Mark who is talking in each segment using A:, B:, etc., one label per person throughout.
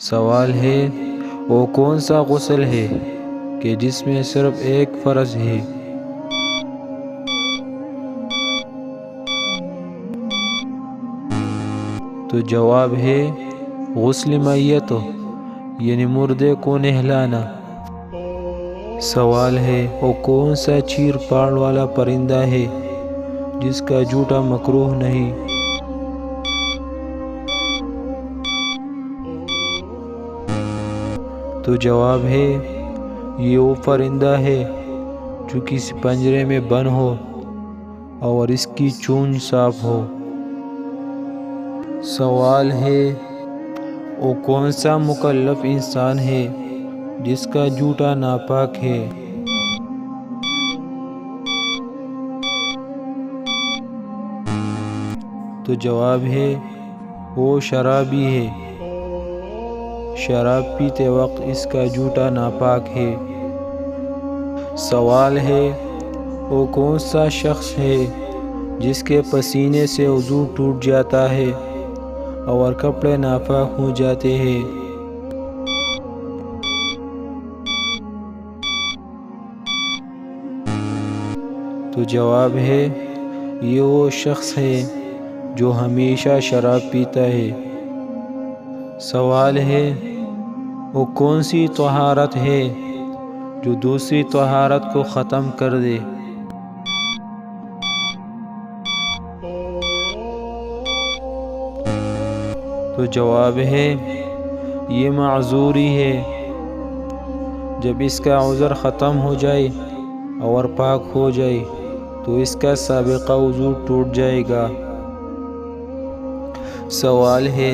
A: سوال ہے وہ کون سا غسل ہے کہ جس میں صرف ایک فرض ہے؟ تو جواب ہے غسل میت، یعنی مردے کو نہلانا۔ سوال ہے وہ کون سا چیر پاڑ والا پرندہ ہے جس کا جھوٹا مکروہ نہیں؟ تو جواب ہے یہ وہ پرندہ ہے جو کسی پنجرے میں بند ہو اور اس کی چونچ صاف ہو۔ سوال ہے وہ کون سا مکلف انسان ہے جس کا جھوٹا ناپاک ہے؟ تو جواب ہے وہ شرابی ہے، شراب پیتے وقت اس کا جھوٹا ناپاک ہے۔ سوال ہے وہ کون سا شخص ہے جس کے پسینے سے وضو ٹوٹ جاتا ہے اور کپڑے ناپاک ہو جاتے ہیں؟ تو جواب ہے یہ وہ شخص ہے جو ہمیشہ شراب پیتا ہے۔ سوال ہے وہ کون سی طہارت ہے جو دوسری طہارت کو ختم کر دے؟ تو جواب ہے یہ معذوری ہے، جب اس کا عذر ختم ہو جائے اور پاک ہو جائے تو اس کا سابقہ وضو ٹوٹ جائے گا۔ سوال ہے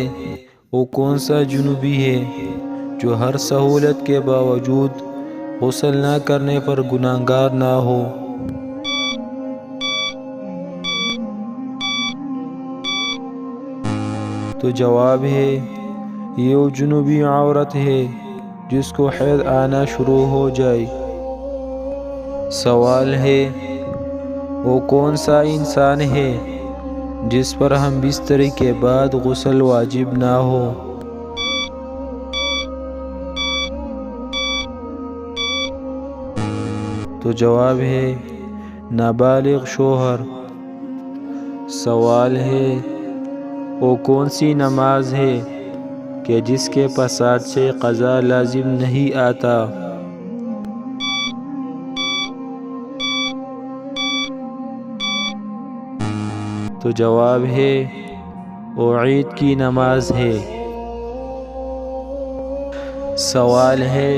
A: وہ کون سا جنوبی ہے جو ہر سہولت کے باوجود غسل نہ کرنے پر گناہگار نہ ہو؟ تو جواب ہے یہ وہ جنوبی عورت ہے جس کو حیض آنا شروع ہو جائے۔ سوال ہے وہ کون سا انسان ہے جس پر ہم بستری کے بعد غسل واجب نہ ہو؟ تو جواب ہے نابالغ شوہر۔ سوال ہے وہ کون سی نماز ہے کہ جس کے فساد سے قضا لازم نہیں آتا؟ تو جواب ہے وہ عید کی نماز ہے۔ سوال ہے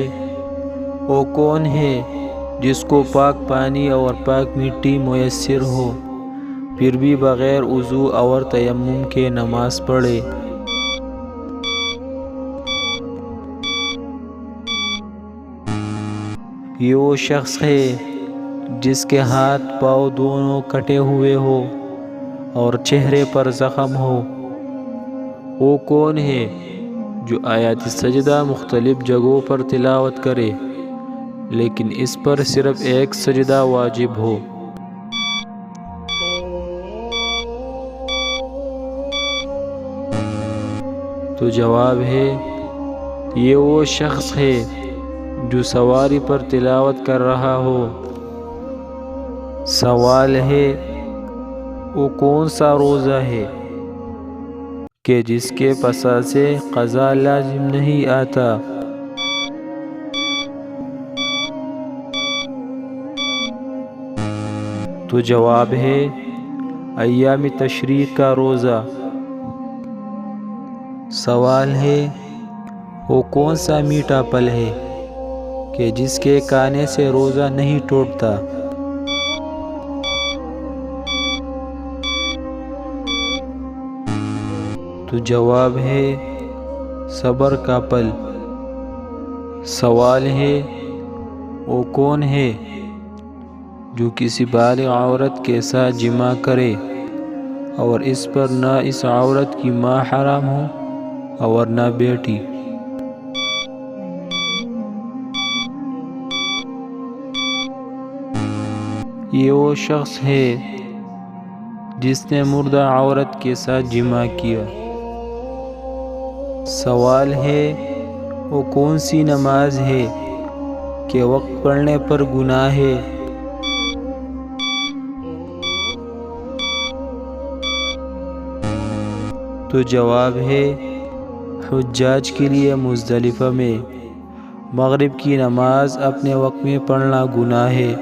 A: وہ کون ہے جس کو پاک پانی اور پاک مٹی میسر ہو پھر بھی بغیر وضو اور تیمم کے نماز پڑھے؟ یہ وہ شخص ہے جس کے ہاتھ پاؤں دونوں کٹے ہوئے ہو اور چہرے پر زخم ہو۔ وہ کون ہے جو آیات سجدہ مختلف جگہوں پر تلاوت کرے لیکن اس پر صرف ایک سجدہ واجب ہو؟ تو جواب ہے یہ وہ شخص ہے جو سواری پر تلاوت کر رہا ہو۔ سوال ہے وہ کون سا روزہ ہے کہ جس کے فساد سے قضا لازم نہیں آتا؟ تو جواب ہے ایام تشریق کا روزہ۔ سوال ہے وہ کون سا میٹھا پھل ہے کہ جس کے کھانے سے روزہ نہیں ٹوٹتا؟ تو جواب ہے صبر کا پھل۔ سوال ہے وہ کون ہے جو کسی بالغ عورت کے ساتھ جماع کرے اور اس پر نہ اس عورت کی ماں حرام ہو اور نہ بیٹی؟ یہ وہ شخص ہے جس نے مردہ عورت کے ساتھ جماع کیا۔ سوال ہے وہ کون سی نماز ہے کہ وقت پڑھنے پر گناہ ہے؟ تو جواب ہے حجاج کے لیے مزدلفہ میں مغرب کی نماز اپنے وقت میں پڑھنا گناہ ہے۔